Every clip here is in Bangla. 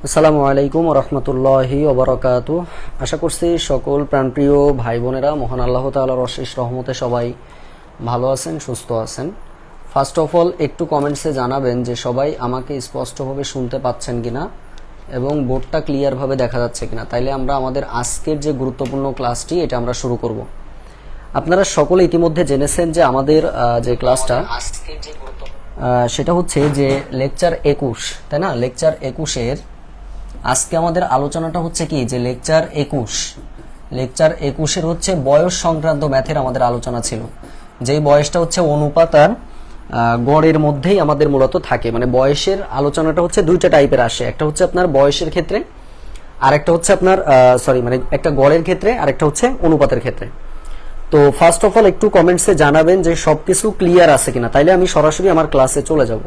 আসসালামু আলাইকুম রহমতুল্লাহি ওবরাকাতু। আশা করছি সকল প্রাণপ্রিয় ভাই বোনেরা মহান আল্লাহ তাআলার অশেষ রহমতে সবাই ভালো আছেন, সুস্থ আছেন। ফার্স্ট অফ অল একটু কমেন্টসে জানাবেন যে সবাই আমাকে স্পষ্টভাবে শুনতে পাচ্ছেন কিনা এবং বোর্ডটা ক্লিয়ারভাবে দেখা যাচ্ছে কিনা, তাইলে আমরা আমাদের আজকের যে গুরুত্বপূর্ণ ক্লাসটি এটা আমরা শুরু করব। আপনারা সকলে ইতিমধ্যে জেনেছেন যে আমাদের যে ক্লাসটা সেটা হচ্ছে যে লেকচার 21, তাই না? লেকচার 21-এর আজকে আমাদের আলোচনাটা হচ্ছে কি যে লেকচার 21-এর হচ্ছে বয়স সংক্রান্ত ম্যাথের আমাদের আলোচনা ছিল। যেই বয়সটা হচ্ছে অনুপাত আর গড়ের মধ্যেই আমাদের মূলত থাকে। মানে বয়সের আলোচনাটা হচ্ছে দুইটা টাইপের আসে, একটা হচ্ছে আপনার বয়সের ক্ষেত্রে আর একটা হচ্ছে আপনার একটা গড়ের ক্ষেত্রে আর একটা হচ্ছে অনুপাতের ক্ষেত্রে। তো ফার্স্ট অফ অল একটু কমেন্টসে জানাবেন যে সবকিছু ক্লিয়ার আছে কিনা, তাইলে আমি সরাসরি আমার ক্লাসে চলে যাব।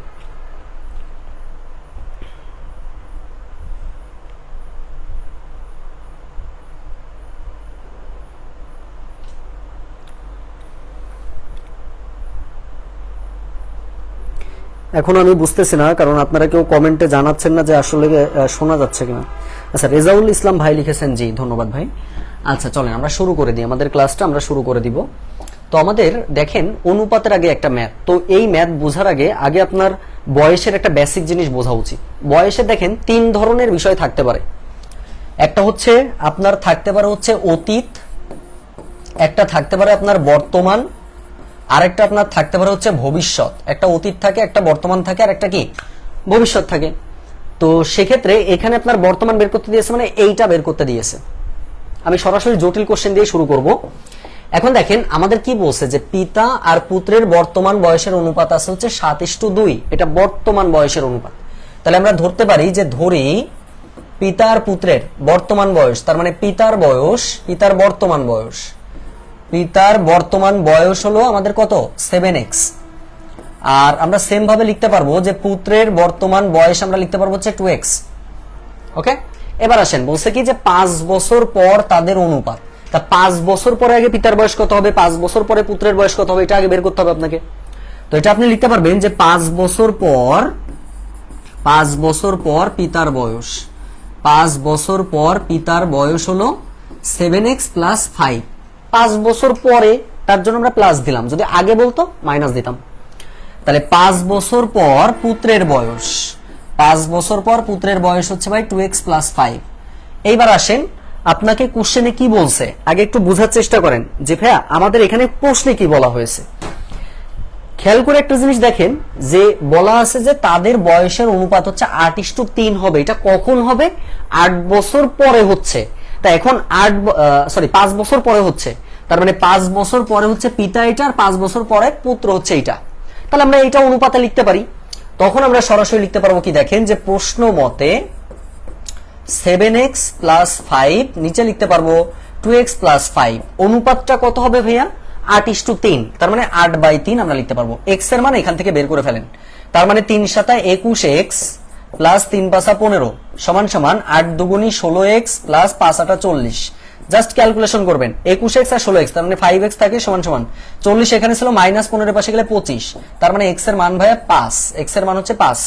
এখন আমি বুঝতেছি না, কারণ আপনারা কেউ কমেন্টে জানাচ্ছেন না যে আসলে শোনা যাচ্ছে কিনা। আচ্ছা, রেজাউল ইসলাম ভাই লিখেছেন, জি ধন্যবাদ ভাই। আচ্ছা চলেন আমরা শুরু করে দিই, আমাদের ক্লাসটা আমরা শুরু করে দিব। তো আমাদের দেখেন অনুপাতের আগে একটা ম্যাথ, তো এই ম্যাথ বোঝার আগে আগে আপনার বয়সের একটা বেসিক জিনিস বোঝা উচিত। বয়সে দেখেন তিন ধরনের বিষয় থাকতে পারে। একটা হচ্ছে আপনার থাকতে পারে হচ্ছে অতীত, একটা থাকতে পারে আপনার বর্তমান, আরেকটা আপনার থাকতে পারে হচ্ছে ভবিষ্যৎ। একটা অতীত থাকে, একটা বর্তমান থাকে, আর একটা কি ভবিষ্যৎ থাকে। তো সেক্ষেত্রে এখানে আপনার বর্তমান বের করতে দিয়েছে, মানে এইটা বের করতে দিয়েছে। আমি সরাসরি জটিল কোশ্চেন দিয়ে শুরু করব। এখন দেখেন আমাদের কি বলছে যে পিতা আর পুত্রের বর্তমান বয়সের অনুপাত আছে হচ্ছে 7:2, এটা বর্তমান বয়সের অনুপাত। তাহলে আমরা ধরতে পারি যে ধরি পিতা আর পুত্রের বর্তমান বয়স, তার মানে পিতার বর্তমান বয়স হলো আমাদের কত 7x। আর আমরা সেম ভাবে লিখতে পারবো যে পুত্রের বর্তমান বয়স আমরা লিখতে পারবো হচ্ছে 2x। ওকে, এবার আসেন বলছে কি যে 5 বছর পর তাদের অনুপাত। তা 5 বছর পরে আগে পিতার বয়স কত হবে, 5 বছর পরে পুত্রের বয়স কত হবে, এটা আগে বের করতে হবে আপনাকে। তো এটা আপনি লিখতে পারবেন যে 5 বছর পর পিতার বয়স, 5 বছর পর পিতার বয়স হলো 7x + 5। 5 বছর পরে, তার জন্য আমরা প্লাস দিলাম, যদি আগে বলতো মাইনাস দিতাম। তাহলে 5 বছর পর পুত্রের বয়স, 5 বছর পর পুত্রের বয়স হচ্ছে ভাই 2x + 5। এইবার আসেন আপনাকে কোশ্চেনে কি বলছে আগে একটু বোঝার চেষ্টা করেন যে ভাইয়া আমাদের এখানে প্রশ্নে কি বলা হয়েছে। খেয়াল করে একটা জিনিস দেখেন যে বলা আছে যে তাদের বয়সের অনুপাত হচ্ছে 8:3 হবে। এটা কখন হবে? 8 বছর পরে হচ্ছে। তা এখন 5 বছর পরে হচ্ছে, তার মানে 5 বছর পরে হচ্ছে পিতা এটা, আর 5 বছর পরে পুত্র হচ্ছে এটা। তাহলে আমরা এটা অনুপাতে লিখতে পারি। তখন আমরা সরাসরি লিখতে পারবো কি, দেখেন যে প্রশ্ন মতে 7x + 5, নিচে লিখতে পারবো 2x + 5। অনুপাতটা কত হবে ভাইয়া? 8:3, তার মানে 8/3 আমরা লিখতে পারবো। x এর মান এখান থেকে বের করে ফেলেন, তার মানে 3 × 7 = 21x + 3 × 5 = 15 সমান 8 × 2 = 16x + 5 × 8 = 40। জাস্ট ক্যালকুলেশন করবেন, 21x আর 16x, তার মানে 5x থাকে সমান 40। এখানে ছিল -15 পাশে গেলে 25, তার মানে x এর মান ভাইয়া 5, x এর মান হচ্ছে 5।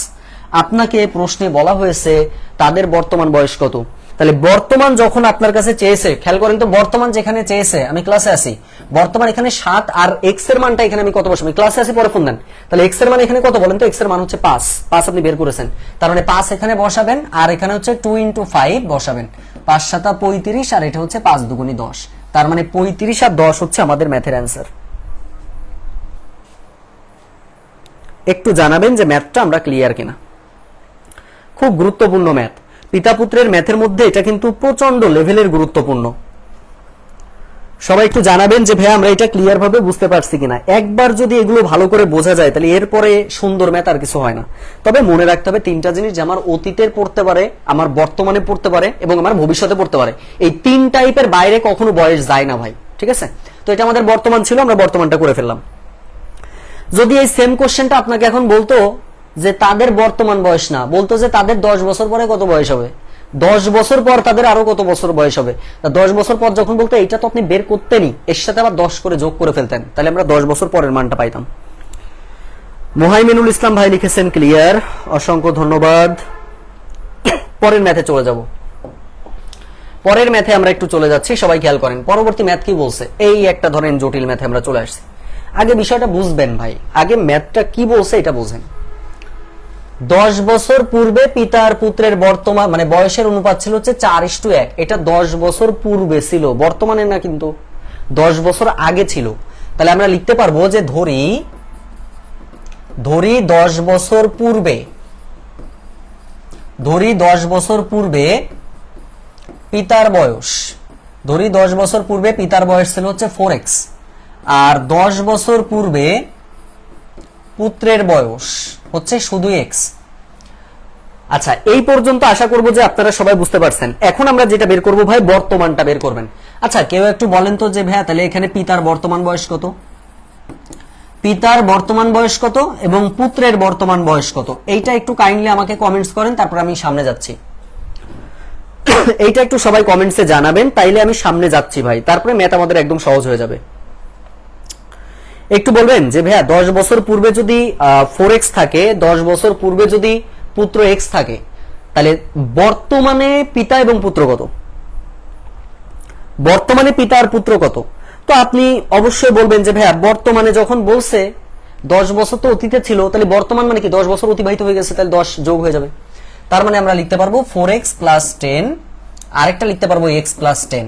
আপনাকে প্রশ্নে বলা হয়েছে তাদের বর্তমান বয়স কত। তাহলে বর্তমান যখন আপনার কাছে চেয়েছে, খেয়াল করেন তো বর্তমান যেখানে চেয়েছে, আমি ক্লাসে আছি, বর্তমান এখানে 7 আর x এর মানটা এখানে আমি কত বসাবো, ক্লাসে আছি পরে ফোন দেন। তাহলে x এর মান এখানে কত বলেন তো? x এর মান হচ্ছে 5 আপনি বের করেছেন, তার মানে 5 এখানে বসাবেন, আর এখানে হচ্ছে 2 × 5 বসাবেন। 5 × 7 = 35, আর এটা হচ্ছে 5 × 2 = 10, তার মানে 35 আর 10 হচ্ছে আমাদের ম্যাথের অ্যান্সার। একটু জানাবেন যে ম্যাথটা আমরা ক্লিয়ার কিনা। খুব গুরুত্বপূর্ণ ম্যাথ, পিতা পুত্রের ম্যাথের মধ্যে এটা কিন্তু প্রচন্ড লেভেলের গুরুত্বপূর্ণ। সবাই একটু জানাবেন যে ভাই আমরা এটা ক্লিয়ার ভাবে বুঝতে পারছি কিনা। একবার যদি এগুলো ভালো করে বোঝা যায় তাহলে এরপরে সুন্দর ম্যাথ আর কিছু হয় না। তবে মনে রাখতে হবে তিনটা জিনিস, যে আমার অতীতের পড়তে পারে, আমার বর্তমানে পড়তে পারে এবং আমার ভবিষ্যতে পড়তে পারে। এই 3 টাইপের বাইরে কখনো বয়স যায় না ভাই, ঠিক আছে? তো এটা আমাদের বর্তমান ছিল, আমরা বর্তমানটা করে ফেললাম। যদি এই সেম কোশ্চেনটা আপনাকে এখন বলতো যে তাদের বর্তমান বয়স না, বলতো যে তাদের 10 বছর পরে কত বয়স হবে, 10 বছর পর তাদের আরো কত বছর বয়স হবে, 10 বছর পর যখন বলতো, এটা তো আপনি বের করতেনই, এর সাথে আবার 10 করে যোগ করে ফেলতেন, তাহলে আমরা 10 বছর পরের মানটা পাইতাম। মোহাইমিনুল ইসলাম ভাই লিখেছেন ক্লিয়ার, অসংখ্য ধন্যবাদ। পরের ম্যাথে চলে যাব। পরের ম্যাথে আমরা একটু চলে যাচ্ছি, সবাই খেয়াল করেন পরবর্তী ম্যাথ কি বলছে। এই একটা ধরেন জটিল ম্যাথে আমরা চলে আসছি। আগে বিষয়টা বুঝবেন ভাই, আগে ম্যাথটা কি বলছে এটা বুঝেন। 10 বছর পূর্বে পিতা আর পুত্রের বর্তমান মানে বয়সের অনুপাত ছিল হচ্ছে 4:1। এটা 10 বছর পূর্বে ছিল, বর্তমানে না, কিন্তু 10 বছর আগে ছিল। তাহলে আমরা লিখতে পারবো যে ধরি 10 বছর পূর্বে, ধরি 10 বছর পূর্বে পিতার বয়স, ধরি 10 বছর পূর্বে পিতার বয়স ছিল হচ্ছে 4x, আর 10 বছর পূর্বে পুত্রের বয়স হচ্ছে শুধু x। আচ্ছা, এই পর্যন্ত আশা করব যে আপনারা সবাই বুঝতে পারছেন। এখন আমরা যেটা বের করব ভাই, বর্তমানটা বের করবেন। আচ্ছা, কেউ একটু বলেন তো যে ভাইয়া তাহলে এখানে পিতার বর্তমান বয়স কত, পিতার বর্তমান বয়স কত এবং পুত্রের বর্তমান বয়স কত, এইটা একটু কাইন্ডলি আমাকে কমেন্টস করেন, তারপর আমি সামনে যাচ্ছি। এইটা একটু সবাই কমেন্টসে জানাবেন, তাইলে আমি সামনে যাচ্ছি ভাই, তারপরে ম্যাথ আমাদের একদম সহজ হয়ে যাবে। একটু বলবেন যে ভাইয়া 10 বছর পূর্বে যদি 4x থাকে, 10 বছর পূর্বে যদি পুত্র x থাকে, তাহলে বর্তমানে পিতা এবং পুত্র কত, বর্তমানে পিতা আর পুত্র কত। তো আপনি অবশ্যই বলবেন যে ভাইয়া বর্তমানে যখন বলছে 10 বছর তো অতীতে ছিল, তাহলে বর্তমান মানে কি 10 বছর অতিবাহিত হয়ে গেছে, তাহলে 10 যোগ হয়ে যাবে। তার মানে আমরা লিখতে পারবো 4x + 10, আরেকটা লিখতে পারবো x + 10।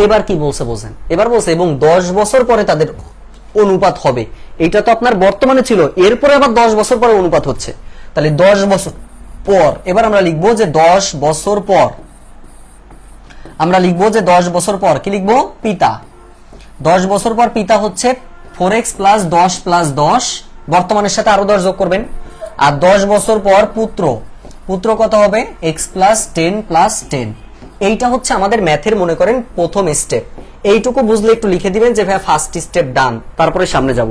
এবার কি বলছে বোঝেন, এবার বলছে এবং 10 বছর পরে তাদের অনুপাত হবে। এটা তো আপনার বর্তমানে ছিল, এরপরে আবার 10 বছর পরে অনুপাত হচ্ছে, তাহলে 10 বছর পর। এবার আমরা লিখবো যে 10 বছর পর, আমরা লিখবো যে 10 বছর পর কি লিখবো, পিতা। 10 বছর পর পিতা হচ্ছে 4x + 10 + 10, বর্তমানের সাথে আরো 10 যোগ করবেন। আর 10 বছর পর পুত্র, পুত্র কত হবে, x + 10 + 10। এইটা হচ্ছে আমাদের ম্যাথের মনে করেন প্রথম স্টেপ। এইটুকু বুঝলে একটু লিখে দিবেন যে ভাই ফার্স্ট স্টেপ ডান, তারপরে সামনে যাব,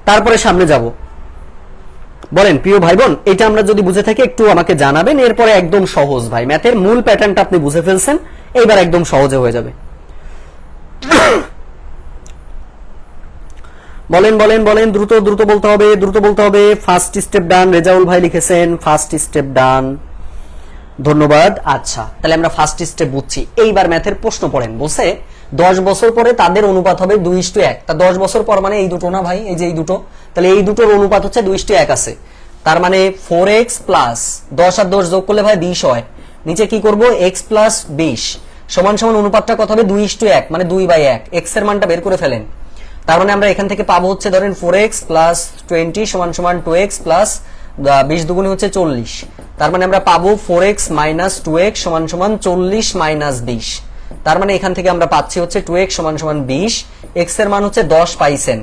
তারপরে সামনে যাব। বলেন প্রিয় ভাই বোন, এটা আমরা যদি বুঝে থাকি একটু আমাকে জানাবেন। এরপরে একদম সহজ ভাই, ম্যাথের মূল প্যাটার্নটা আপনি বুঝে ফেলছেন, এইবার একদম সহজে হয়ে যাবে। বলেন বলেন বলেন, দ্রুত দ্রুত বলতে হবে, দ্রুত বলতে হবে। ফার্স্ট স্টেপ ডান, রেজাউল ভাই লিখেছেন ফার্স্ট স্টেপ ডান, ধন্যবাদ। আচ্ছা, তাহলে আমরা ফার্স্ট স্টেপ বুঝছি। এইবার ম্যাথের প্রশ্ন পড়েন, বলছে 10 বছর পরে তাদের অনুপাত হবে 2:1। তা 10 বছর পর মানে এই দুটো না ভাই, এই যে এই দুটো, তাহলে এই দুটোর অনুপাত হচ্ছে 2:1 আছে। তার মানে 4x + 10 আর 10 যোগ করলে ভাই 20 হয়। নিচে কি করব, x + 20 সমান সমান অনুপাতটা কত হবে, 2:1 মানে 2/1। x এর মানটা বের করে ফেলেন। তার মানে আমরা এখান থেকে পাবো হচ্ছে ধরেন 4x + 20 সমান সমান 2x + 20 দুগুণে হচ্ছে 40। তার মানে আমরা পাবো 4x - 2x সমান সমান 40 - 20। তার মানে এখান থেকে আমরা পাচ্ছি হচ্ছে 2x সমান সমান 20, x এর মান হচ্ছে 10 পাইছেন।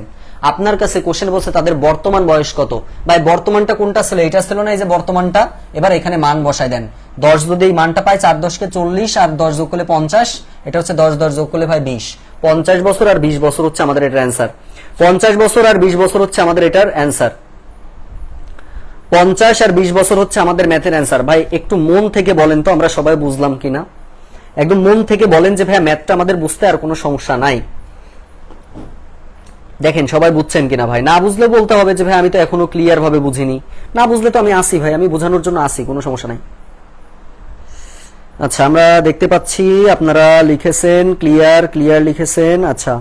আপনার কাছে কোশ্চেন বলছে তাদের বর্তমান বয়স কত। ভাই বর্তমানটা কোনটা ছিল, এটা ছিল না, এই যে বর্তমানটা। এবার এখানে মান বসায় দেন। 10 যদি এই মানটা পাই, 4 10 কে 40 আর 10 যোগ করলে 50, এটা হচ্ছে 10 10 যোগ করলে ভাই 20। 50 বছর আর 20 বছর হচ্ছে আমাদের এটার অ্যান্সার। 50 বছর আর 20 বছর হচ্ছে আমাদের এটার অ্যান্সার। 50 আর 20 বছর হচ্ছে আমাদের ম্যাথের অ্যান্সার। ভাই একটু মন থেকে বলেন তো আমরা সবাই বুঝলাম কিনা, একদম মন থেকে বলেন যে ভাই ম্যাথটা আমাদের বুঝতে আর কোনো সমস্যা নাই। দেখেন সবাই বুঝছেন কিনা ভাই, না বুঝলে বলতে হবে যে ভাই আমি তো এখনো ক্লিয়ার ভাবে বুঝিনি। না বুঝলে তো আমি আসি ভাই, আমি বোঝানোর জন্য আসি, কোনো সমস্যা নাই। আচ্ছা, আমরা দেখতে পাচ্ছি আপনারা লিখেছেন ক্লিয়ার, ক্লিয়ার লিখেছেন। আচ্ছা,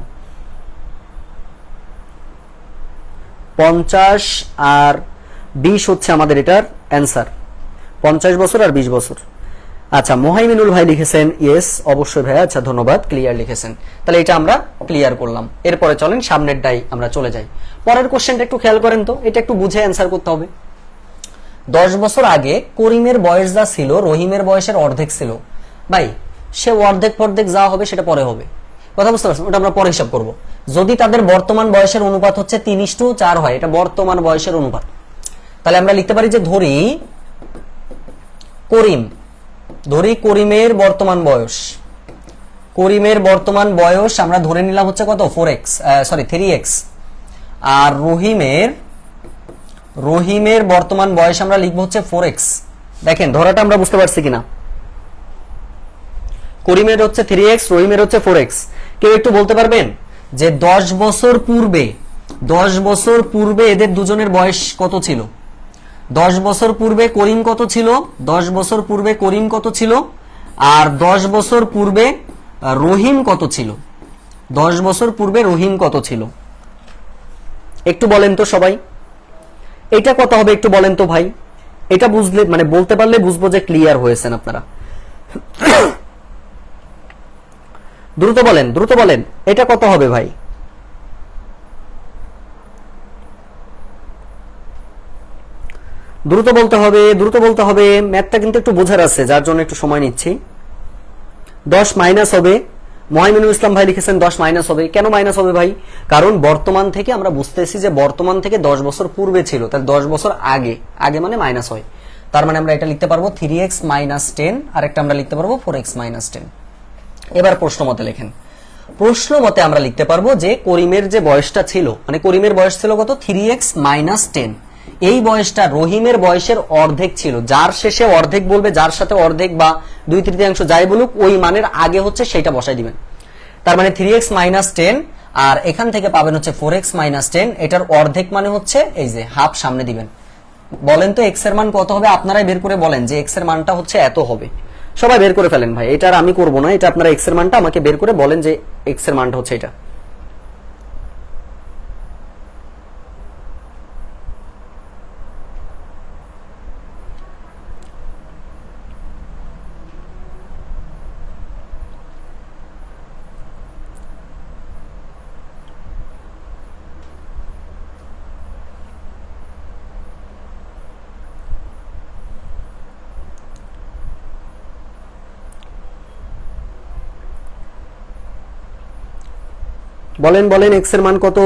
50 আর 20 হচ্ছে আমাদের এটার অ্যান্সার। 50 বছর আর 20 বছর। আচ্ছা, মোহাইমিনুল ভাই লিখেছেন ইয়েস, অবশ্যই ভাই। আচ্ছা ধন্যবাদ, ক্লিয়ার লিখেছেন। তাহলে এটা আমরা ক্লিয়ার করলাম। এরপরে চলেন সামনের ডাই আমরা চলে যাই। পরের কোশ্চেনটা একটু খেয়াল করেন তো, এটা একটু বুঝে অ্যান্সার করতে হবে। 10 বছর আগে করিমের বয়স যা ছিল রহিমের বয়সের অর্ধেক ছিল। ভাই সে অর্ধেক পর্ধেক যা হবে সেটা পরে হবে, কথা বুঝতে পারছেন, ওটা আমরা পরে হিসাব করব। যদি তাদের বর্তমান বয়সের অনুপাত হচ্ছে 3:4 হয়, এটা বর্তমান বয়সের অনুপাত, তাহলে আমরা লিখতে পারি যে ধরি করিমের বর্তমান বয়স, করিমের বর্তমান বয়স আমরা ধরে নিলাম হচ্ছে কত, 3x। আর রহিমের বর্তমান বয়স আমরা লিখবো হচ্ছে 4x। দেখেন ধরাটা আমরা বুঝতে পারছি কিনা, করিমের হচ্ছে 3x, রহিমের হচ্ছে 4x। কেউ একটু বলতে পারবেন যে 10 বছর পূর্বে এদের দুজনের বয়স কত ছিল। 10 বছর পূর্বে করিম কত ছিল, 10 বছর পূর্বে করিম কত ছিল, আর 10 বছর পূর্বে রহিম কত ছিল, 10 বছর পূর্বে রহিম কত ছিল, একটু বলেন তো সবাই। এটা কত হবে একটু বলেন তো ভাই। এটা বুঝলে মানে বলতে পারলে বুঝবো যে ক্লিয়ার হয়েছেন আপনারা। দ্রুত বলেন, দ্রুত বলেন, এটা কত হবে ভাই। দ্রুত বলতে হবে, দ্রুত বলতে হবে, ম্যাথটা কিন্তু একটু বোঝার আছে, যার জন্য একটু সময় নিচ্ছি। 10 মাইনাস হবে, মহিমিনুল ইসলাম ভাই লিখেছেন 10 মাইনাস হবে। কেন মাইনাস হবে ভাই? কারণ বর্তমান থেকে আমরা বুঝতেছি যে বর্তমান থেকে 10 বছর পূর্বে ছিল, তাহলে 10 বছর আগে, আগে মানে মাইনাস হয়। তার মানে আমরা এটা লিখতে পারবো 3x মাইনাস 10, আর একটা আমরা লিখতে পারবো 4x মাইনাস 10। এবার প্রশ্ন মতে লেখেন। প্রশ্ন মতে আমরা লিখতে পারবো যে করিমের যে বয়সটা ছিল, মানে করিমের বয়স ছিল কত, 3x মাইনাস 10। এই বয়সটা রহিমের বয়সের অর্ধেক ছিল। যার শেষে অর্ধেক বলবে, যার সাথে অর্ধেক বা 2/3 যাই বলুক, ওই মানের আগে হচ্ছে সেটা বসাই দিবেন। তার মানে 3x মাইনাস 10, আর এখান থেকে পাবেন হচ্ছে 4x মাইনাস 10। এটার অর্ধেক মানে হচ্ছে এই যে হাফ সামনে দিবেন। বলেন তো x এর মান কত হবে, আপনারাই বের করে বলেন যে x এর মানটা হচ্ছে এত হবে। সবাই বের করে ফেলেন ভাই, এটা আর আমি করবো না, এটা আপনারা x এর মানটা আমাকে বের করে বলেন যে x এর মানটা হচ্ছে এটা। বলেন বলেন x এর মান কত।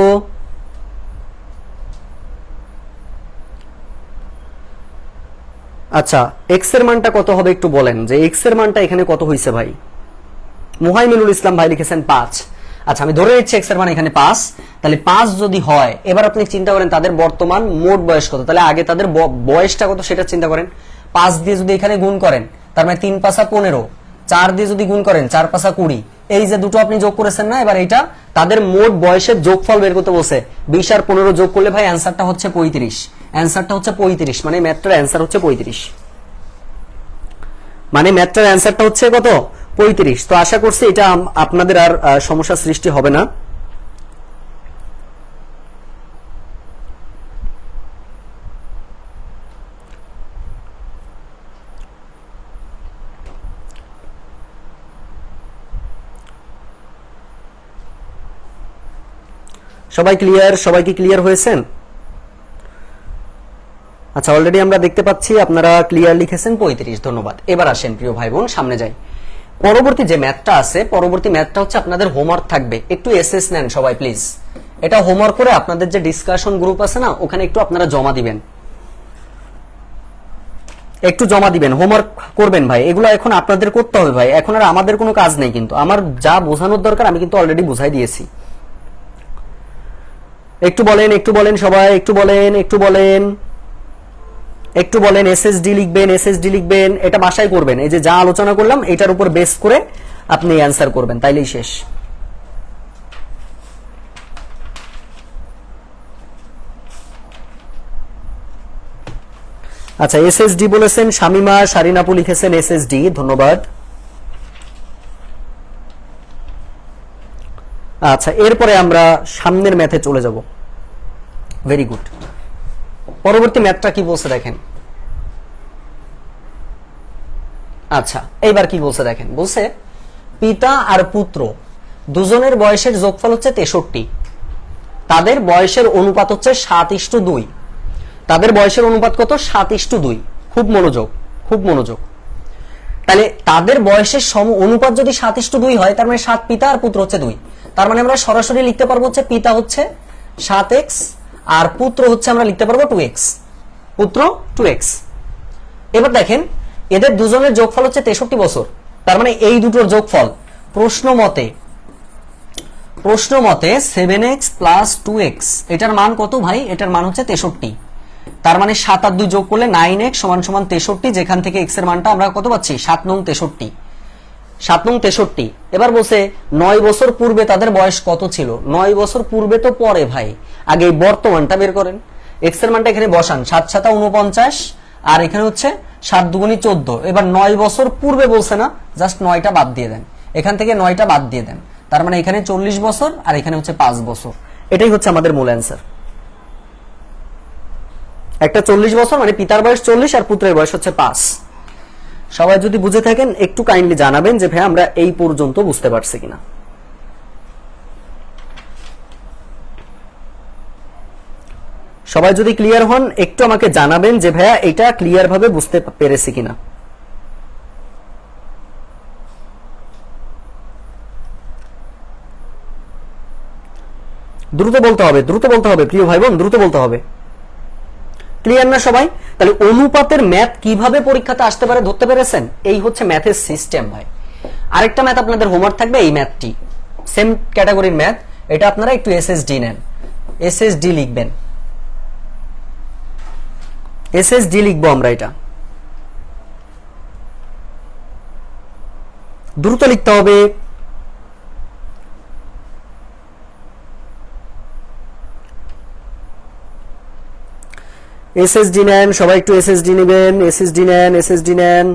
আচ্ছা, x এর মানটা কত হবে একটু বলেন যে x এর মানটা এখানে কত হইছে ভাই। মুহাইমিনুল ইসলাম ভাই লিখেছেন 5। আচ্ছা, আমি ধরে নিচ্ছি x এর মান এখানে 5। তাহলে 5 যদি হয়, এবার আপনি চিন্তা করেন তাদের বর্তমান মোট বয়স কত, তাহলে আগে তাদের বয়সটা কত সেটা চিন্তা করেন। 5 দিয়ে যদি এখানে গুণ করেন, তার মানে 3 5 15, 4 দিয়ে যদি গুণ করেন 4 5 20, এই যে দুটো আপনি যোগ করেছেন না, এবার এটা তাদের মোট বয়সের যোগফল বের করতে বসে 20 আর 15 যোগ করলে ভাই অ্যানসারটা হচ্ছে 35। অ্যানসারটা হচ্ছে 35, মানে ম্যাথটার অ্যানসার হচ্ছে 35, মানে ম্যাথটার অ্যানসারটা হচ্ছে কত, 35। তো আশা করছি এটা আপনাদের আর সমস্যা সৃষ্টি হবে না। সবাই ক্লিয়ার? সবাই কি ক্লিয়ার হয়েছেন? আচ্ছা, অলরেডি আমরা দেখতে পাচ্ছি আপনারা ক্লিয়ার লিখেছেন 35, ধন্যবাদ। এবার আসেন প্রিয় ভাই বোন, সামনে যাই। পরবর্তী যে ম্যাথটা আছে, পরবর্তী ম্যাথটা হচ্ছে আপনাদের হোমওয়ার্ক থাকবে, একটু এসএস নেন সবাই প্লিজ। এটা হোমওয়ার্ক করে আপনাদের যে ডিসকাশন গ্রুপ আছে না, ওখানে একটু আপনারা জমা দিবেন, একটু জমা দিবেন, হোমওয়ার্ক করবেন ভাই। এগুলো এখন আপনাদের করতে হবে ভাই, এখন আর আমাদের কোনো কাজ নেই, কিন্তু আমার যা বোঝানোর দরকার আমি কিন্তু অলরেডি বুঝাই দিয়েছি। একটু বলেন, একটু বলেন সবাই, একটু বলেন, একটু বলেন, একটু বলেন। এসএসডি লিখবেন, এসএসডি লিখবেন, এটা বাসায় করবেন। এই যে যা আলোচনা করলাম এটার উপর বেস করে আপনি অ্যান্সার করবেন, তাইলেই শেষ। আচ্ছা, এসএসডি বলেছেন শামিমা শারিনাপু, লিখেছেন এসএসডি, ধন্যবাদ। আচ্ছা, এরপরে আমরা সামনের ম্যাথে চলে যাব। Very good. পরবর্তী ম্যাথটা কি বলছে দেখেন। আচ্ছা, এইবার কি বলছে দেখেন। বলছে পিতা আর পুত্র দুজনের বয়সের যোগফল হচ্ছে 63। তাদের বয়সের অনুপাত হচ্ছে 7:2। তাদের বয়সের অনুপাত কত, 7:2। খুব মনোযোগ, খুব মনোযোগ। তাহলে তাদের বয়সের অনুপাত যদি 7:2 হয়, তার মানে 7 পিতা আর পুত্র হচ্ছে 2। তার মানে আমরা সরাসরি লিখতে পারবো হচ্ছে পিতা হচ্ছে 7x আর পুত্র হচ্ছে আমরা লিখতে পারবো 2x। পুত্র 2x। এবার দেখেন এদের দুজনের যোগফল হচ্ছে 63 বছর। তার মানে এই দুটোর যোগফল প্রশ্ন মতে 7x প্লাস 2x, এটার মান কত ভাই, এটার মান হচ্ছে 63। তার মানে 7 আর 2 যোগ করলে 9x সমান সমান 63, যেখান থেকে x এর মানটা আমরা কত পাচ্ছি, 7 নং 63। 7 নং 63। এবার বলছে 9 বছর পূর্বে তাদের বয়স কত ছিল। 9 বছর পূর্বে তো পরে ভাই, আগে বর্তমানটা বের করেন। এক্স এর মানটা এখানে বসান, 7 7 49 আর এখানে হচ্ছে 7 দুগুণী 14। এবার 9 বছর পূর্বে বলছে না, জাস্ট 9টা বাদ দিয়ে দেন, এখান থেকে 9টা বাদ দিয়ে দেন, তার মানে এখানে 40 বছর আর এখানে হচ্ছে 5 বছর। এটাই হচ্ছে আমাদের মূল অ্যান্সার। একটা 40 বছর মানে পিতার বয়স 40 আর পুত্রের বয়স হচ্ছে 5। সবাই যদি বুঝে থাকেন একটু কাইন্ডলি জানাবেন যে ভাই আমরা এই পর্যন্ত বুঝতে পারছি কিনা। সবাই যদি ক্লিয়ার হন একটু আমাকে জানাবেন যে ভাইয়া এটা ক্লিয়ার ভাবে বুঝতে পেরেছি কিনা। দ্রুত বলতে হবে, দ্রুত বলতে হবে প্রিয় ভাই বোন, দ্রুত বলতে হবে। ক্লিয়ার না সবাই? তাহলে অনুপাতের ম্যাথ কিভাবে পরীক্ষাতে আসতে পারে ধরতে পেরেছেন? এই হচ্ছে ম্যাথের সিস্টেম ভাই। আরেকটা ম্যাথ আপনাদের হোমওয়ার্ক থাকবে, এই ম্যাথটি সেম ক্যাটাগরির ম্যাথ, এটা আপনারা একটু এসএসডি নেন, এসএসডি লিখবেন, এসএসডি লিখবো আমরা। এটা দ্রুত লিখতে হবে। এসএসডি নেন সবাই, একটু এসএসডি নেবেন, এসএসডি নেন, এসএসডি নেন।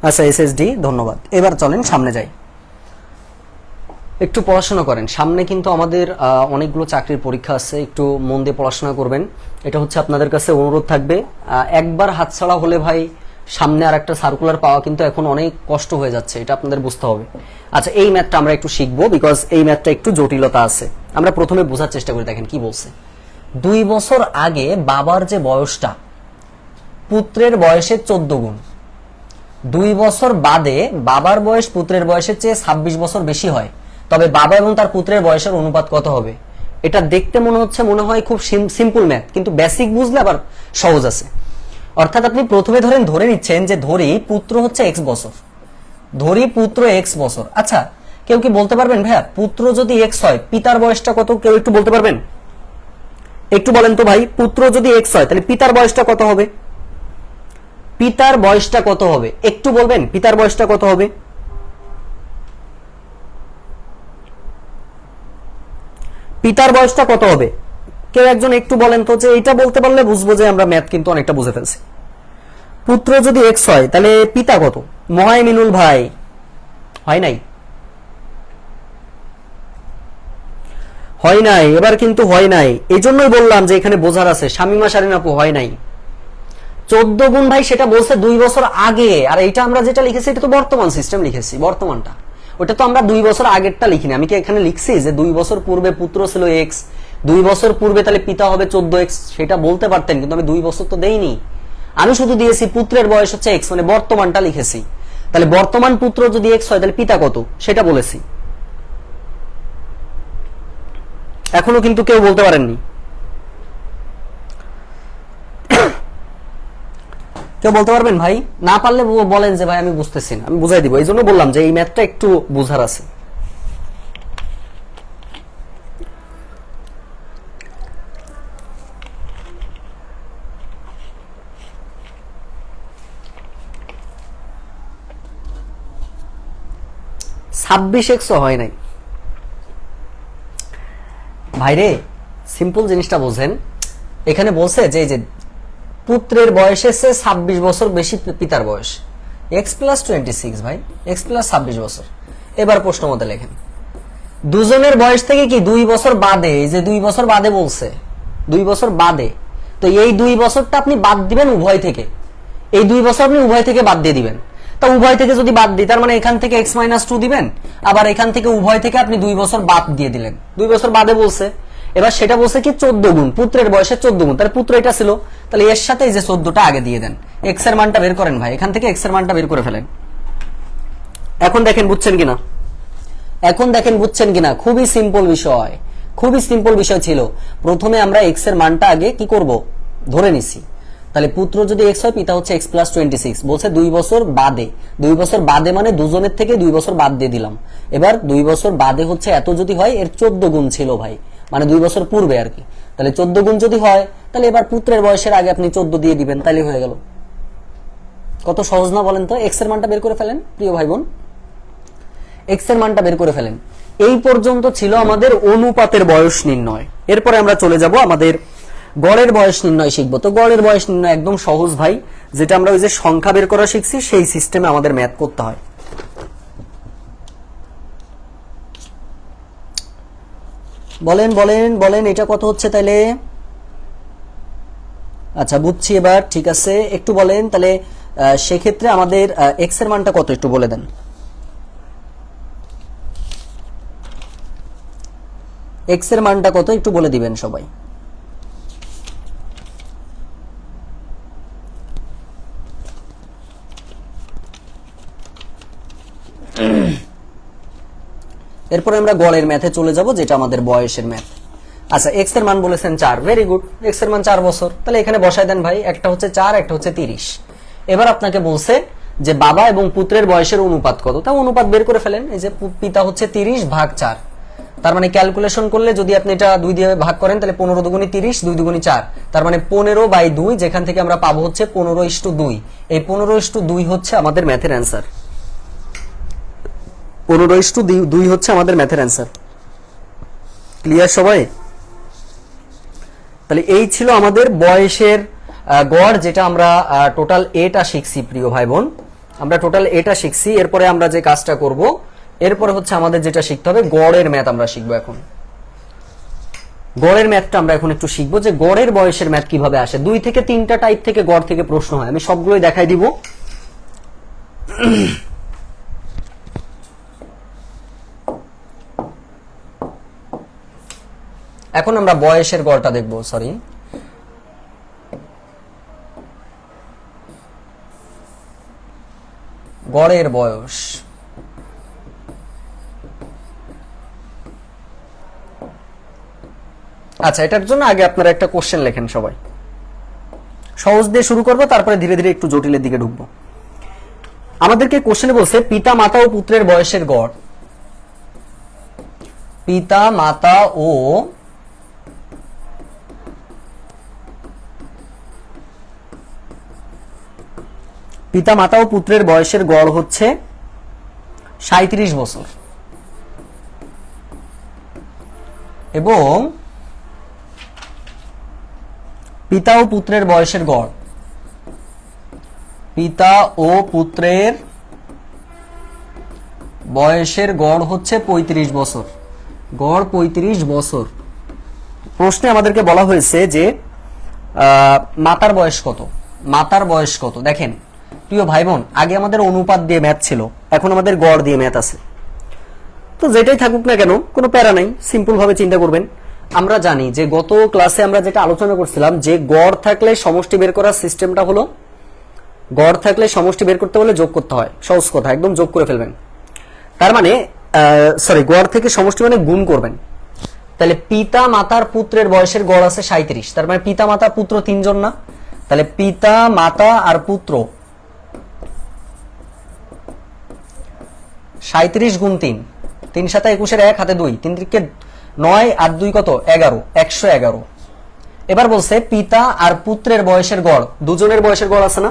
আচ্ছা এসএসডি, ধন্যবাদ। এবার চলেন সামনে যাই, একটু পড়াশোনা করেন। সামনে কিন্তু আমাদের অনেকগুলো চাকরির পরীক্ষা আছে, একটু মন দিয়ে পড়াশোনা করবেন। এটা হচ্ছে আপনাদের কাছে অনুরোধ থাকবে। একবার হাতছাড়া হলে ভাই সামনে আর একটা সার্কুলার পাওয়া কিন্তু এখন অনেক কষ্ট হয়ে যাচ্ছে, এটা আপনাদের বুঝতে হবে। আচ্ছা এই ম্যাথটা আমরা একটু শিখবো, বিকজ এই ম্যাথটা একটু জটিলতা আছে। আমরা প্রথমে বোঝার চেষ্টা করি, দেখেন কি বলছে। 2 বছর আগে বাবার যে বয়সটা পুত্রের বয়সের 14 গুণ, 2 বছর বাদে বাবার বয়স পুত্রের বয়সের চেয়ে 26 বছর বেশি হয়, তবে বাবা এবং তার পুত্রের বয়সের অনুপাত কত হবে? এটা দেখতে মনে হয় খুব সিম্পল ম্যাথ, কিন্তু বেসিক বুঝলে আবার সহজ আছে। অর্থাৎ আপনি প্রথমে ধরে নিচ্ছেন যে ধরি পুত্র হচ্ছে x বছর, ধরি পুত্র x বছর। আচ্ছা কেউ কি বলতে পারবেন ভাইয়া পুত্র যদি x হয় পিতার বয়সটা কত? কেউ একটু বলতে পারবেন? একটু বলেন তো ভাই, পুত্র যদি x হয় তাহলে পিতার বয়সটা কত হবে? পিতার বয়সটা কত হবে একটু বলবেন? পিতার বয়সটা কত হবে? পিতার বয়সটা কত হবে? কেউ একজন একটু বলেন তো, যে এটা বলতে পারলে বুঝবো যে আমরা ম্যাথ কিন্তু অনেকটা বুঝে ফেলছি। পুত্র যদি x হয় তাহলে পিতা কত? মহামিনুল ভাই হয় নাই? হয় নাই, এবার কিন্তু হয় নাই। এই জন্যই বললাম যে এখানে বোঝার আছে। শামিমা শারিন আপু হয় নাই। 14 গুণ ভাই সেটা বলছে 2 বছর আগে, আর এইটা আমরা যেটা লিখেছি এটা তো বর্তমান সিস্টেম লিখেছি, বর্তমানটা। ওটা তো আমরা 2 বছর আগেরটা লিখিনি। আমি কি এখানে লিখছি যে 2 বছর পূর্বে পুত্র ছিল x, 2 বছর পূর্বে তাহলে পিতা হবে 14x? সেটা বলতে পারতেন, কিন্তু আমি 2 বছর তো দেইনি। আমি শুধু দিয়েছি পুত্রের বয়স হচ্ছে x, মানে বর্তমানটা লিখেছি। তাহলে বর্তমান পুত্র যদি x হয় তাহলে পিতা কত সেটা বলেছি। এখনো কিন্তু কেউ বলতে পারেননি। কেউ বলতে পারবেন ভাই? না পারলে বলেন যে ভাই আমি বুঝতেছি না, আমি বুঝাই দিব। এই জন্য বললাম যে এই ম্যাথটা একটু বুঝার আছে। ছাব্বিশ এক্সও হয় নাই ভাইরে, সিম্পল জিনিসটা বোঝেন। এখানে বলছে যে এই যে পুত্রের বয়সের চেয়ে 26 বছর বেশি পিতার বয়স, x প্লাস 26 ভাই, x প্লাস 26 বছর। এবার প্রশ্ন মতে লেখেন দুজনের বয়স থেকে কি 2 বছর বাদে, এই যে 2 বছর বাদে বলছে, 2 বছর বাদে, তো এই 2 বছরটা আপনি বাদ দিবেন উভয় থেকে। এই 2 বছর আপনি উভয় থেকে বাদ দিয়ে দিবেন। তা উভয় থেকে যদি বাদ দিই তার মানে এখান থেকে x-2 দিবেন, আবার এখান থেকে উভয় থেকে আপনি 2 বছর বাদ দিয়ে দিলেন। 2 বছর বাদে বলছে, এবার সেটা বলছে কি 14 গুণ, পুত্রের বয়সের 14 গুণ। তাহলে পুত্র এটা ছিল, তাহলে এর সাথে এই যে 14টা আগে দিয়ে দেন। x এর মানটা বের করেন ভাই, এখান থেকে x এর মানটা বের করে ফেলেন। এখন দেখেন বুঝছেন কিনা, এখন দেখেন বুঝছেন কিনা। খুবই সিম্পল বিষয়, খুবই সিম্পল বিষয় ছিল। প্রথমে আমরা x এর মানটা আগে কি করব ধরে নিছি। তাহলে পুত্র যদি x হয় পিতা হচ্ছে x প্লাস 26, বলছে 2 বছর বাদে। 2 বছর বাদে মানে দুজনের থেকে 2 বছর বাদ দিয়ে দিলাম। এবার 2 বছর বাদে হচ্ছে এত যদি হয়, এর 14 গুণ ছিল ভাই, মানে 2 বছর পূর্বে আর কি। তাহলে 14 গুণ যদি হয় তাহলে এবার পুত্রের বয়সের আগে আপনি 14 দিয়ে দিবেন, তাহলে হয়ে গেল। কত সহজ না বলেন তো? এক্স এর মানটা বের করে ফেলেন প্রিয় ভাই বোন, এক্স এর মানটা বের করে ফেলেন। এই পর্যন্ত ছিল আমাদের অনুপাতের বয়স নির্ণয়। এরপরে আমরা চলে যাব আমাদের গড়ের বয়স নির্ণয় শিখবো। তো গড়ের বয়স নির্ণয় একদম সহজ ভাই, যেটা আমরা ওই যে সংখ্যা বের করা শিখছি সেই সিস্টেমে আমাদের ম্যাথ করতে হয়। বলেন বলেন বলেন, এটা কত হচ্ছে তাইলে? আচ্ছা বুঝছি এবার, ঠিক আছে একটু বলেন তাহলে। সেক্ষেত্রে আমাদের এক্স এর মানটা কত একটু বলে দেন। এক্স এর মানটা কত একটু বলে দিবেন সবাই। এরপরে আমরা গড়ের ম্যাথে চলে যাব, যেটা আমাদের বয়সের ম্যাথ। আচ্ছা এক্স এর মান বলেছেন 4, ভেরি গুড। এক্স এর মান 4 বছর, তাহলে এখানে বসায় দেন ভাই। একটা হচ্ছে 4, একটা হচ্ছে 30। এবার আপনাকে বলছে যে বাবা এবং পুত্রের বয়সের অনুপাত কত, তা অনুপাত বের করে ফেলেন। এই যে পিতা হচ্ছে 30 ভাগ 4, তার মানে ক্যালকুলেশন করলে যদি আপনি এটা 2 দিয়ে ভাগ করেন তাহলে 15 দুগুণী 30, 2 দুগুণী 4, তার মানে 15/2, যেখান থেকে আমরা পাবো হচ্ছে 15:2। এই 15:2 হচ্ছে আমাদের ম্যাথের অ্যান্সার। 15:2 হচ্ছে আমাদের ম্যাথের অ্যান্সার। ক্লিয়ার সবাই? তাহলে এই ছিল আমাদের বয়সের গড়, যেটা আমরা টোটাল এটা শিখছি প্রিয় ভাই বোন। আমরা টোটাল এটা শিখছি। এরপরে আমরা যে কাজটা করব, এরপরে হচ্ছে আমাদের যেটা শিখতে হবে গড়ের ম্যাথ আমরা শিখবো এখন। গড়ের ম্যাথটা আমরা এখন একটু শিখবো, যে গড়ের বয়সের ম্যাথ কিভাবে আসে। 2 থেকে 3টা টাইপ থেকে গড় থেকে প্রশ্ন হয়, আমি সবগুলোই দেখাই দিব। এখন আমরা বয়সের গড়টা দেখব। সরি, গড়ের বয়স। আচ্ছা এটার জন্য আগে আপনারা একটা কোশ্চেন লেখেন সবাই। সহজ দিয়ে শুরু করবো, তারপরে ধীরে ধীরে একটু জটিলের দিকে ঢুকবো। আমাদেরকে কোশ্চেনে বলছে পিতা মাতা ও পুত্রের বয়সের গড়। পিতা মাতা ও পুত্রের বয়সের গড় হচ্ছে 37 বছর, এবং পিতা ও পুত্রের বয়সের গড়, পিতা ও পুত্রের বয়সের গড় হচ্ছে 35 বছর। গড় 35 বছর। প্রশ্নে আমাদেরকে বলা হয়েছে যে মাতার বয়স কত। মাতার বয়স কত? দেখেন প্রিয় ভাই বোন, আগে আমাদের অনুপাত দিয়ে ম্যাথ ছিল, এখন আমাদের গড় দিয়ে ম্যাথ আছে। তো যেটাই থাকুক না কেন কোনো প্যারা নাই, সিম্পল ভাবে চিন্তা করবেন। আমরা জানি যে গত ক্লাসে আমরা যেটা আলোচনা করছিলাম, যে গড় থাকলে সমষ্টি বের করার সিস্টেমটা হলো, গড় থাকলে সমষ্টি বের করতে হলে যোগ করতে হয়। সহজ কথা, একদম যোগ করে ফেলবেন। তার মানে সরি, গড় থেকে সমষ্টি মানে গুণ করবেন। তাহলে পিতা মাতার পুত্রের বয়সের গড় আছে 37, তার মানে পিতা মাতা পুত্র 3 জন না? তাহলে পিতা মাতা আর পুত্র 37 গুণ 3, 3 7 21 1 হাতে 2, 3 3 9 আর 2 কত 11, 111। এবার বলছে পিতা আর পুত্রের বয়সের গড়, দুজনের বয়সের গড় আছে না?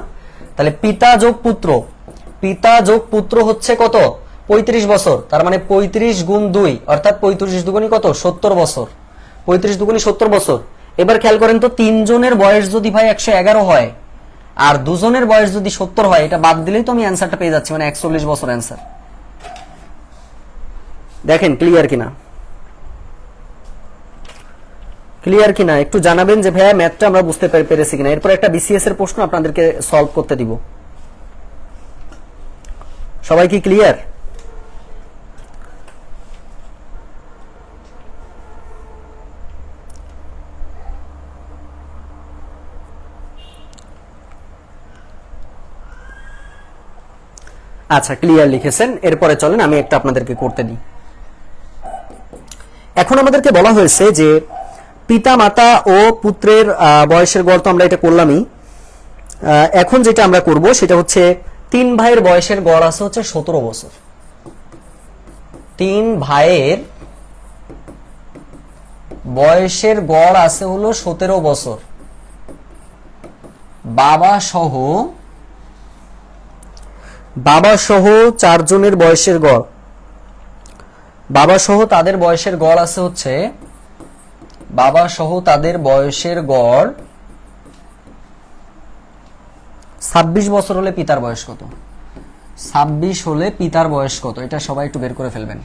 তাহলে পিতা যোগ পুত্র, পিতা যোগ পুত্র হচ্ছে কত 35 বছর, তার মানে 35 গুণ 2 অর্থাৎ 35 দুগুণী কত 70 বছর, 35 দুগুণী 70 বছর। এবার খেয়াল করেন তো, 3 জনের বয়স যদি ভাই 111 হয় আর দুজনের বয়স যদি 70 হয়, এটা বাদ দিলেই তো আমি অ্যান্সারটা পেয়ে যাচ্ছি, মানে 41 বছর অ্যান্সার। দেখেন ক্লিয়ার কিনা, ক্লিয়ার কিনা একটু জানাবেন যে ভাইয়া ম্যাথটা আমরা বুঝতে পেরেছি কিনা। এরপর একটা বিসিএস এর প্রশ্ন আপনাদেরকে সলভ করতে দিব। সবাই কি ক্লিয়ার? আচ্ছা ক্লিয়ার লিখেছেন। এরপরে চলেন আমি একটা আপনাদেরকে করতে দিই। এখন আমাদেরকে বলা হয়েছে যে পিতা মাতা ও পুত্রের বয়সের গড় তো আমরা এটা করলামই। এখন যেটা আমরা করব সেটা হচ্ছে 3 ভাইয়ের বয়সের গড় আছে হচ্ছে 17 বছর। 3 ভাইয়ের বয়সের গড় আছে হলো 17 বছর, বাবা সহ 4 জনের বয়সের গড়, বাবা সহ তাদের বয়সের গড় আছে হচ্ছে, বাবা সহ তাদের বয়সের গড় 26 বছর হলে পিতার বয়স কত? 26 হলে পিতার বয়স কত? এটা সবাই একটু বের করে ফেলবেন।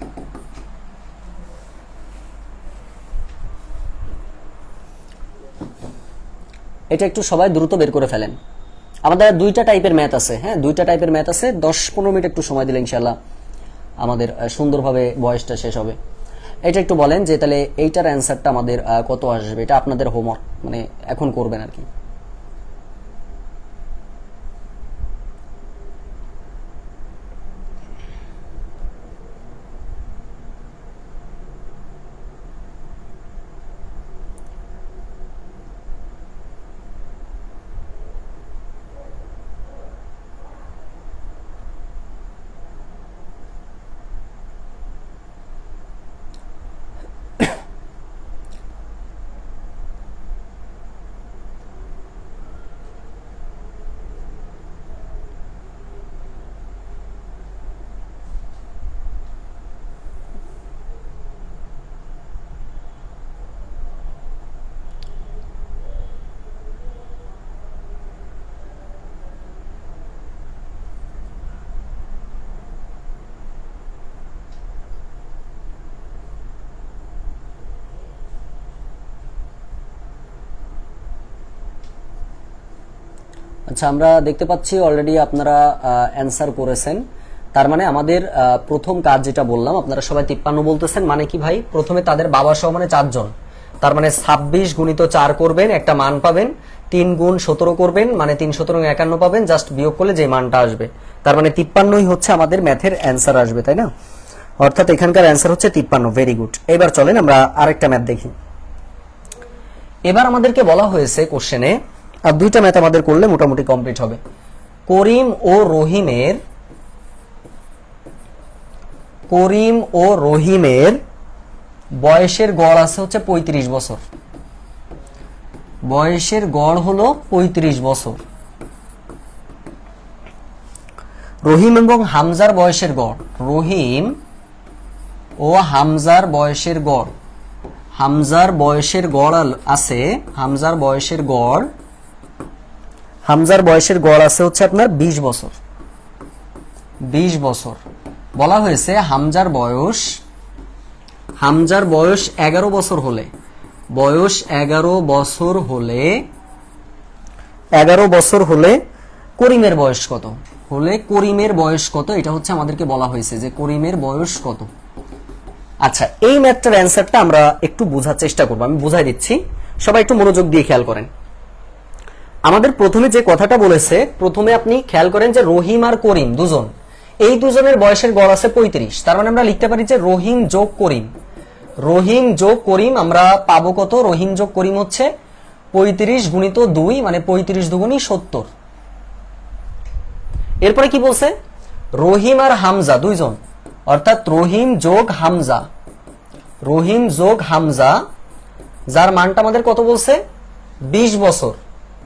এটা একটু সবাই দ্রুত বের করে ফেলেন। আমাদের দুইটা টাইপের ম্যাথ আছে, হ্যাঁ, দুইটা টাইপের ম্যাথ আছে। 10-15 মিনিট একটু সময় দিলে ইনশাআল্লাহ আমাদের সুন্দরভাবে বয়সটা শেষ হবে। এটা একটু বলেন যে তাহলে এইটার অ্যান্সারটা আমাদের কত আসবে? এটা আপনাদের হোমওয়ার্ক, মানে এখন করবেন আর কি। আচ্ছা, আমরা দেখতে পাচ্ছি অলরেডি আপনারা অ্যান্সার করেছেন। তার মানে আমাদের প্রথম কাজ যেটা বললাম, আপনারা সবাই 53 বলতেছেন, মানে কি ভাই? প্রথমে তাদের বাবা সহ মানে 4 জন, তার মানে 26 গুণিত 4 করবেন, একটা মান পাবেন। 3 গুণ 17 করবেন, মানে 3 17 51 পাবেন, জাস্ট বিয়োগ করলে যে মানটা আসবে, তার মানে 53ই হচ্ছে আমাদের ম্যাথের অ্যান্সার আসবে, তাই না? অর্থাৎ এখানকার অ্যান্সার হচ্ছে 53। Very good. এবার চলেন আমরা আরেকটা ম্যাথ দেখি। এবার আমাদেরকে বলা হয়েছে কোশ্চেনে, আর দুইটা ম্যাথ আমাদের করলে মোটামুটি কমপ্লিট হবে। করিম ও রহিমের বয়সের গড় আছে হচ্ছে 35 বছর। বয়সের গড় হলো 35 বছর। রহিম এবং হামজার বয়সের গড়, রহিম ও হামজার বয়সের গড়, হামজার বয়সের গড় আছে, হামজার বয়সের গড় আছে হচ্ছে আপনার 20 বছর। 20 বছর বলা হয়েছে হামজার বয়স 11 বছর হলে, বয়স 11 বছর হলে করিমের বয়স কত? করিমের বয়স কত, এটা হচ্ছে আমাদেরকে বলা হয়েছে যে করিমের বয়স কত। আচ্ছা, এই ম্যাথটার অ্যান্সারটা আমরা একটু বোঝার চেষ্টা করব, আমি বুঝাই দিচ্ছি, সবাই একটু মনোযোগ দিয়ে খেয়াল করেন। আমাদের প্রথমে যে কথাটা বলেছে, প্রথমে আপনি খেয়াল করেন যে রহিম আর করিম দুজন, এই দুজনের বয়সের গড় আছে 35। তার মানে আমরা লিখতে পারি যে রহিম যোগ করিম আমরা পাবো কত? রহিম যোগ করিম হচ্ছে 35 গুণিত 2, মানে 35 দুগুণী 70। এরপরে কি বলছে? রহিম আর হামজা দুইজন, অর্থাৎ রহিম যোগ হামজা, যার মানটা আমাদের কত বলছে? 20 বছর।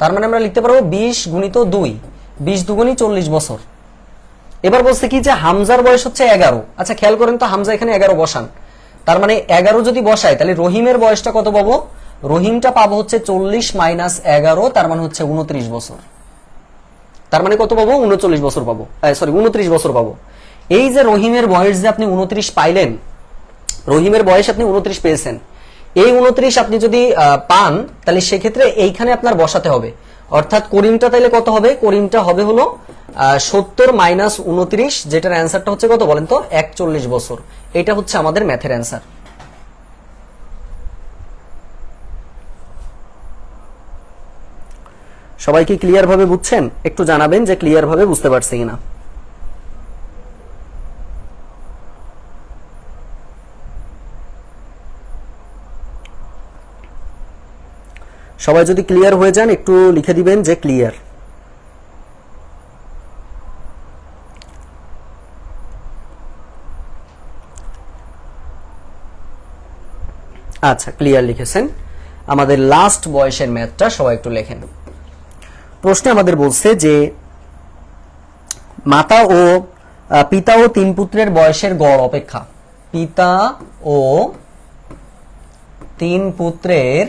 তার মানে আমরা লিখতে পারবো 20 গুণিত 2, 20 দুগুণী 40 বছর। এবার বলছে কি যে হামজার বয়স হচ্ছে 11। আচ্ছা, খেয়াল করেন তো, হামজা এখানে 11 বসান, তার মানে 11 যদি বসাই তাহলে রহিমের বয়সটা কত পাবো? রহিমটা পাবো হচ্ছে 40 মাইনাস 11, তার মানে হচ্ছে 29 বছর। তার মানে কত পাবো? 39 বছর পাবো, 29 বছর পাবো। এই যে রহিমের বয়স যে আপনি 29 পাইলেন, রহিমের বয়স আপনি 29 পেয়েছেন, এই 29 আপনি যদি পান তাহলে সেক্ষেত্রে এইখানে আপনার বসাতে হবে। অর্থাৎ করিমটা তাইলে কত হবে? করিমটা হবে হলো 70 মাইনাস 29, যেটার অ্যান্সারটা হচ্ছে কত বলেন তো? 41 বছর। এটা হচ্ছে আমাদের ম্যাথের অ্যান্সার। সবাই কি ক্লিয়ার ভাবে বুঝছেন? একটু জানাবেন যে ক্লিয়ার ভাবে বুঝতে পারছি কিনা। সবাই যদি ক্লিয়ার হয়ে যান একটু লিখে দিবেন যে ক্লিয়ার। আচ্ছা, ক্লিয়ার লিখেছেন। আমাদের লাস্ট বয়সের ম্যাথটা সবাই একটু লেখেন। প্রশ্নে আমাদের বলছে যে পিতা ও তিন পুত্রের বয়সের গড় অপেক্ষা, পিতা ও তিন পুত্রের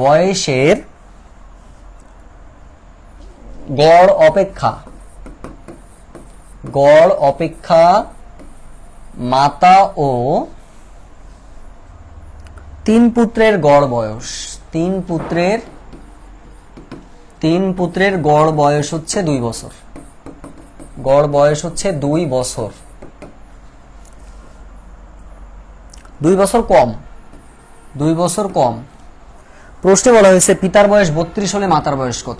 বয়সের গড় অপেক্ষা মাতা ও তিন পুত্রের গড় বয়স, তিন পুত্রের গড় বয়স হচ্ছে 2 বছর, গড় বয়স হচ্ছে 2 বছর, 2 বছর কম, 2 বছর কম। প্রশ্নে বলা হয়েছে পিতার বয়স 32 হলে মাতার বয়স কত?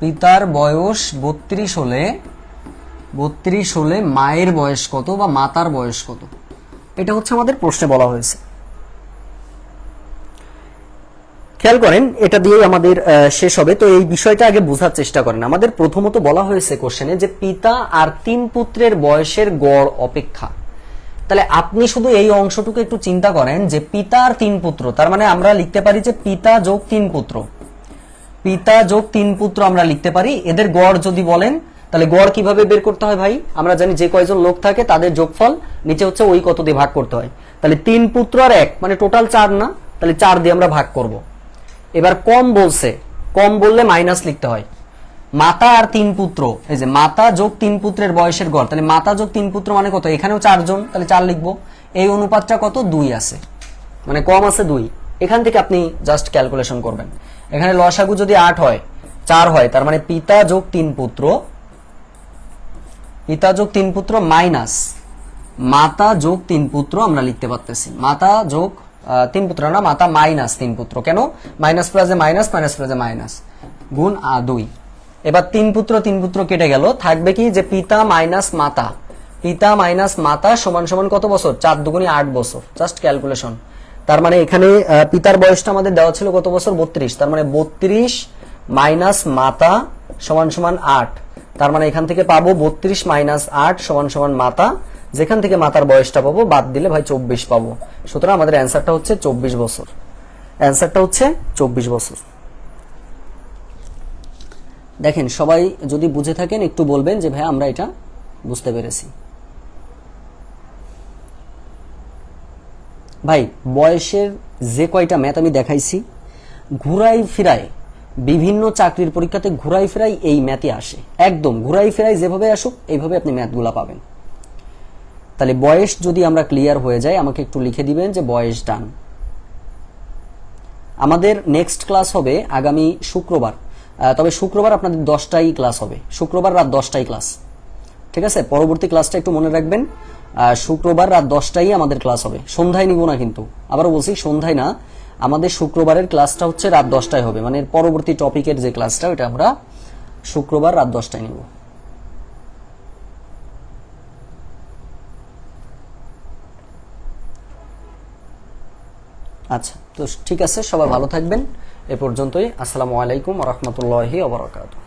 পিতার বয়স 32 হলে মায়ের বয়স কত বা মাতার বয়স কত? এটা হচ্ছে আমাদের প্রশ্নে বলা হয়েছে। খেয়াল করেন, এটা দিয়ে আমাদের শেষ হবে। তো এই বিষয়টা আগে বোঝার চেষ্টা করেন। আমাদের প্রথমত বলা হয়েছে কোশ্চেনে যে পিতা আর তিন পুত্রের বয়সের গড় অপেক্ষা। তাহলে আপনি শুধু এই অংশটুকু একটু চিন্তা করেন যে পিতা আর তিন পুত্র, তার মানে আমরা লিখতে পারি যে পিতা যোগ তিন পুত্র, পিতা যোগ তিন পুত্র আমরা লিখতে পারি। এদের গড় যদি বলেন তাহলে গড় কিভাবে বের করতে হয় ভাই? আমরা জানি যে কয়জন লোক থাকে তাদের যোগফল নিচে হচ্ছে ওই কত দিয়ে ভাগ করতে হয়। তাহলে তিন পুত্র আর এক মানে টোটাল 4 না, তাহলে 4 দিয়ে আমরা ভাগ করব। এবার কম বলছে, কম বললে মাইনাস লিখতে হয়। মাতা আর তিন পুত্র, এই যে মাতা যোগ তিন পুত্রের বয়সের গড়, তাহলে মাতা যোগ তিন পুত্র মানে কত? এখানেও 4 জন, তাহলে 4 লিখবো। এই অনুপাতটা কত? 2 আছে, মানে কম আছে 2। এখান থেকে আপনি জাস্ট ক্যালকুলেশন করবেন। এখানে লসাগু যদি 8 হয়, 4 হয়, তার মানে পিতা যোগ তিন পুত্র মাইনাস মাতা যোগ তিন পুত্র আমরা লিখতে পারতেছি। মাতা যোগ তিন পুত্র না, মাতা মাইনাস তিন পুত্র। কেন? মাইনাস প্লাসে মাইনাস, মাইনাস প্লাসে মাইনাস, গুণ 2। এবার তিন পুত্র কেটে গেল, থাকবে কি যে পিতা মাইনাস মাতা সমান সমান কত বছর? 4 দুগুণে 8 বছর। Just calculation. তার মানে এখানে পিতার বয়সটা আমাদের দেওয়া ছিল কত বছর? 32। তার মানে 32 মাইনাস মাতা সমান সমান 8। তার মানে এখান থেকে পাবো 32 মাইনাস 8 সমান সমান মাতা, যেখান থেকে মাতার বয়সটা পাবো বাদ দিলে ভাই 24 পাবো। সুতরাং আমাদের অ্যান্সারটা হচ্ছে 24 বছর। অ্যান্সারটা হচ্ছে 24 বছর। দেখেন, সবাই যদি বুঝে থাকেন একটু বলবেন যে ভাই আমরা এটা বুঝতে পেরেছি। ভাই বয়সের যে কয়টা ম্যাথ আমি দেখাইছি, ঘুরাই ফিরাই বিভিন্ন চাকরির পরীক্ষাতে ঘুরাই ফিরাই এই ম্যাথই আসে। একদম ঘুরাই ফিরাই যেভাবে আসুক এইভাবে আপনি ম্যাথগুলা পাবেন। তাহলে বয়স যদি আমরা ক্লিয়ার হয়ে যায়, আমাকে একটু লিখে দিবেন যে বয়স ডান। আমাদের নেক্সট ক্লাস হবে আগামী শুক্রবার, তবে শুক্রবার আপনাদের 10টায় ক্লাস হবে, শুক্রবার রাত 10টায় ক্লাস। ঠিক আছে, পরবর্তী ক্লাসটা একটু মনে রাখবেন। শুক্রবার রাত 10টায় আমাদের ক্লাস হবে, সন্ধ্যায় নিব না কিন্তু, আবারও বলছি সন্ধ্যায় না, আমাদের শুক্রবারের ক্লাসটা হচ্ছে রাত 10টায় হবে। মানে পরবর্তী টপিকের যে ক্লাসটা ওটা আমরা শুক্রবার রাত 10টায় নিব। আচ্ছা, তো ঠিক আছে, সবাই ভালো থাকবেন। এ পর্যন্তই। আসসালামু আলাইকুম ওয়া রাহমাতুল্লাহি ওয়া বারাকাতুহু।